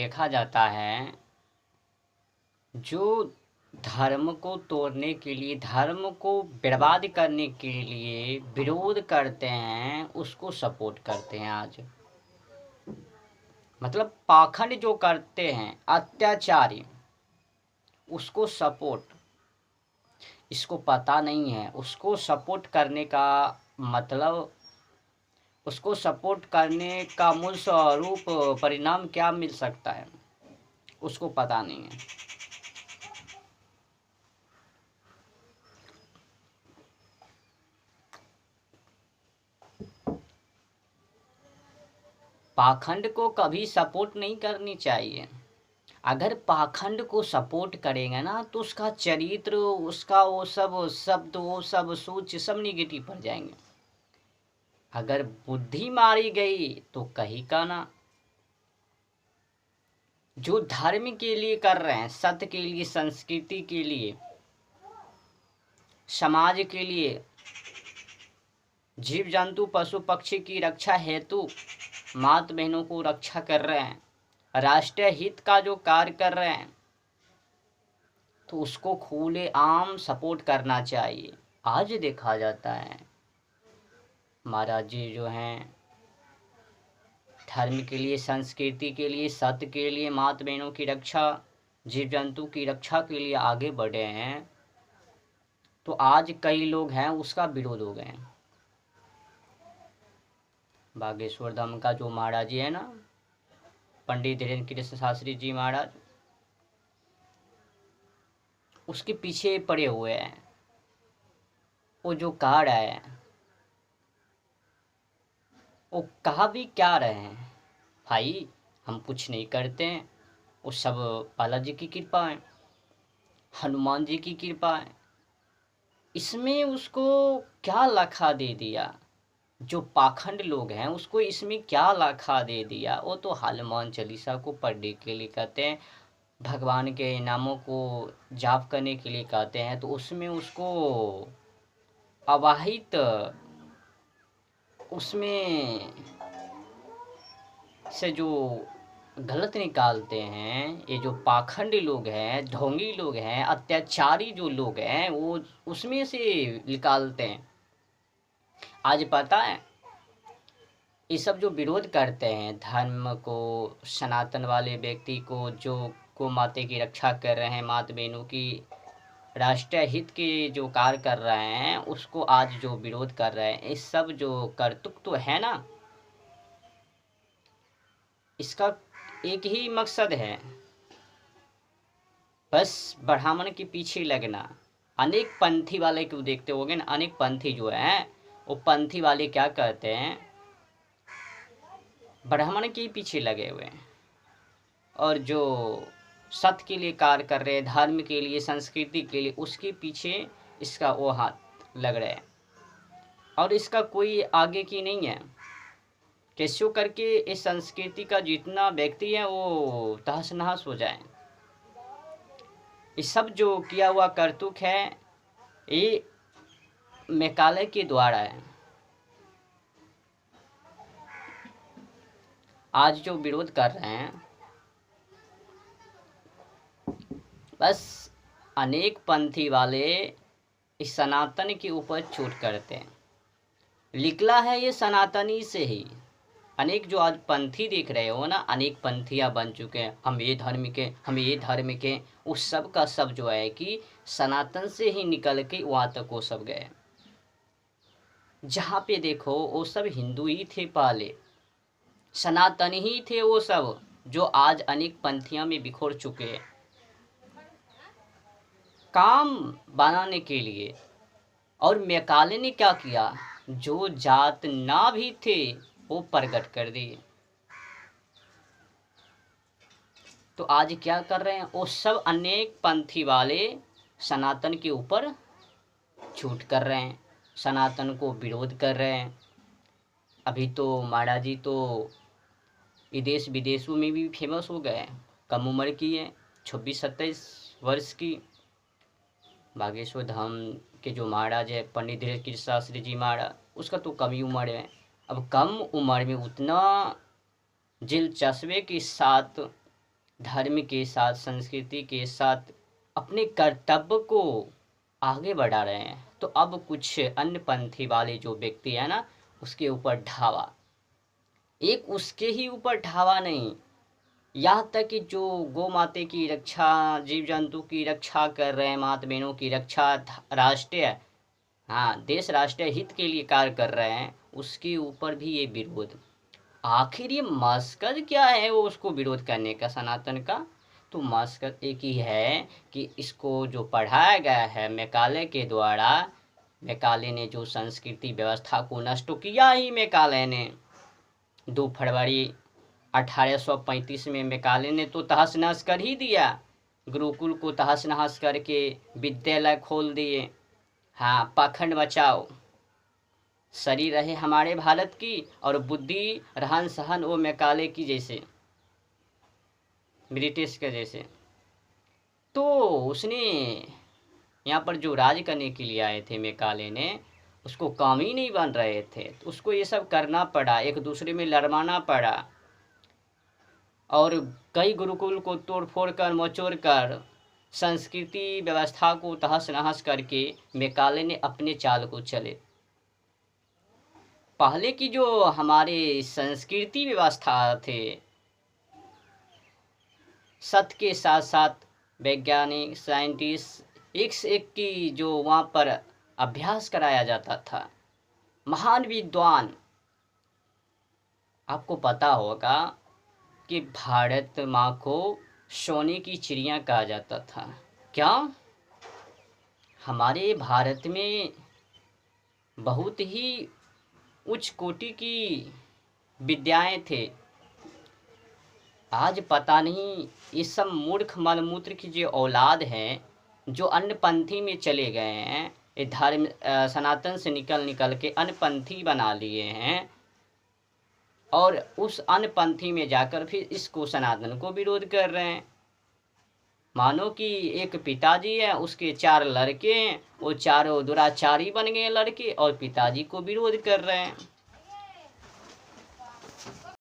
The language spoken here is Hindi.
देखा जाता है, जो धर्म को तोड़ने के लिए, धर्म को बर्बाद करने के लिए विरोध करते हैं, उसको सपोर्ट करते हैं आज। मतलब पाखंड जो करते हैं, अत्याचारी, उसको सपोर्ट, इसको पता नहीं है उसको सपोर्ट करने का मतलब, उसको सपोर्ट करने का मूल स्वरूप परिणाम क्या मिल सकता है, उसको पता नहीं है। पाखंड को कभी सपोर्ट नहीं करनी चाहिए। अगर पाखंड को सपोर्ट करेंगे ना तो उसका चरित्र, उसका वो सब शब्द, वो सब सोच सब निगेटिव पड़ जाएंगे। अगर बुद्धि मारी गई तो कहीं का ना। जो धर्म के लिए कर रहे हैं, सत्य के लिए, संस्कृति के लिए, समाज के लिए, जीव जंतु पशु पक्षी की रक्षा हेतु माता बहनों को रक्षा कर रहे हैं, राष्ट्रीय हित का जो कार्य कर रहे हैं, तो उसको खुले आम सपोर्ट करना चाहिए। आज देखा जाता है महाराज जी जो हैं धर्म के लिए, संस्कृति के लिए, सत्य के लिए, माता बहनों की रक्षा, जीव जंतु की रक्षा के लिए आगे बढ़े हैं, तो आज कई लोग हैं उसका विरोध हो गए हैं। बागेश्वर धाम का जो महाराज जी है ना, पंडित धीरेन्द्र कृष्ण शास्त्री जी महाराज, उसके पीछे पड़े हुए हैं। वो जो कह रहा है, वो कहा भी क्या रहे हैं भाई, हम कुछ नहीं करते हैं, वो सब बालाजी की कृपा है, हनुमान जी की कृपा है। इसमें उसको क्या लाखा दे दिया, जो पाखंड लोग हैं उसको इसमें क्या लाखा दे दिया। वो तो हनुमान चालीसा को पढ़ने के लिए कहते हैं, भगवान के नामों को जाप करने के लिए कहते हैं, तो उसमें उसको अवाहित, उसमें से जो गलत निकालते हैं, ये जो पाखंडी लोग हैं, ढोंगी लोग हैं, अत्याचारी जो लोग हैं, वो उसमें से निकालते हैं। आज पता है ये सब जो विरोध करते हैं धर्म को, सनातन वाले व्यक्ति को, जो गौ माता की रक्षा कर रहे हैं, माता बहनों की राष्ट्रीय हित के जो कार्य कर रहे हैं, उसको आज जो विरोध कर रहे हैं, इस सब जो कर्तुक तो है ना, इसका एक ही मकसद है, बस ब्राह्मण के पीछे लगना। अनेक पंथी वाले को देखते होगे ना, अनेक पंथी जो है, वो पंथी वाले क्या करते हैं, ब्राह्मण के पीछे लगे हुए हैं, और जो सत्य के लिए कार्य कर रहे हैं, धर्म के लिए, संस्कृति के लिए, उसके पीछे इसका वो हाथ लग रहा है, और इसका कोई आगे की नहीं है। कैसे करके इस संस्कृति का जितना व्यक्ति है वो तहस नहस हो जाए। ये सब जो किया हुआ कर्तुक है, ये मेकाले के द्वारा है। आज जो विरोध कर रहे हैं, बस अनेक पंथी वाले इस सनातन के ऊपर चोट करते हैं। निकला है ये सनातनी से ही। अनेक जो आज पंथी देख रहे हो ना, अनेक पंथियां बन चुके हैं, हम ये धर्म के, हम ये धर्म के, उस सब का सब जो है कि सनातन से ही निकल के वहाँ तक वो सब गए। जहाँ पे देखो वो सब हिंदू ही थे पहले, सनातन ही थे वो सब, जो आज अनेक पंथियां में बिखर चुके हैं काम बनाने के लिए। और मैकाले ने क्या किया, जो जात ना भी थे वो प्रकट कर दिए। तो आज क्या कर रहे हैं वो सब अनेक पंथी वाले सनातन के ऊपर झूठ कर रहे हैं, सनातन को विरोध कर रहे हैं। अभी तो महाराज जी तो विदेश विदेशों में भी फेमस हो गए, कम उम्र की है, 26-27 वर्ष की। बागेश्वर धाम के जो महाराज है पंडित धीरेन्द्र कृष्ण शास्त्री जी महाराज, उसका तो कम ही उम्र है। अब कम उम्र में उतना दिलचस्पी के साथ धर्म के साथ, संस्कृति के साथ अपने कर्तव्य को आगे बढ़ा रहे हैं। तो अब कुछ अन्य पंथी वाले जो व्यक्ति है ना, उसके ऊपर ढावा, एक उसके ही ऊपर ढावा नहीं, यहाँ तक कि जो गौ माता की रक्षा, जीव जंतु की रक्षा कर रहे हैं, माता बहनों की रक्षा, राष्ट्रीय, हाँ, देश राष्ट्रीय हित के लिए कार्य कर रहे हैं, उसके ऊपर भी ये विरोध। आखिर ये मकसद क्या है वो उसको विरोध करने का, सनातन का? तो मकसद एक ही है कि इसको जो पढ़ाया गया है मैकाले के द्वारा, मैकाले ने जो संस्कृति व्यवस्था को नष्ट किया ही, मैकाले ने 2 फरवरी 1835 में मैकाले ने तो तहस नहस कर ही दिया, गुरुकुल को तहस नहस करके विद्यालय खोल दिए। हाँ, पाखंड बचाओ, शरीर रहे हमारे भारत की और बुद्धि रहन सहन वो मैकाले की जैसे, ब्रिटिश के जैसे। तो उसने यहाँ पर जो राज करने के लिए आए थे मैकाले ने, उसको काम ही नहीं बन रहे थे, तो उसको ये सब करना पड़ा, एक दूसरे में लड़वाना पड़ा, और कई गुरुकुल को तोड़ फोड़ कर, मचोड़ कर, संस्कृति व्यवस्था को तहस नहस करके मैकाले ने अपने चाल को चले। पहले की जो हमारे संस्कृति व्यवस्था थे, सत्य के साथ साथ वैज्ञानिक, साइंटिस्ट, एक से एक की जो वहाँ पर अभ्यास कराया जाता था, महान विद्वान। आपको पता होगा कि भारत माँ को सोने की चिड़िया कहा जाता था। क्या? हमारे भारत में बहुत ही उच्च कोटि की विद्याएं थे। आज पता नहीं ये सब मूर्ख मलमूत्र की जो औलाद हैं, जो अन्य पंथी में चले गए हैं, ये धर्म सनातन से निकल के अन्य पंथी बना लिए हैं, और उस अन्य पंथी में जाकर फिर इसको, सनातन को विरोध कर रहे हैं। मानो कि एक पिताजी है, उसके 4 लड़के हैं, वो चारों दुराचारी बन गए लड़के, और पिताजी को विरोध कर रहे हैं।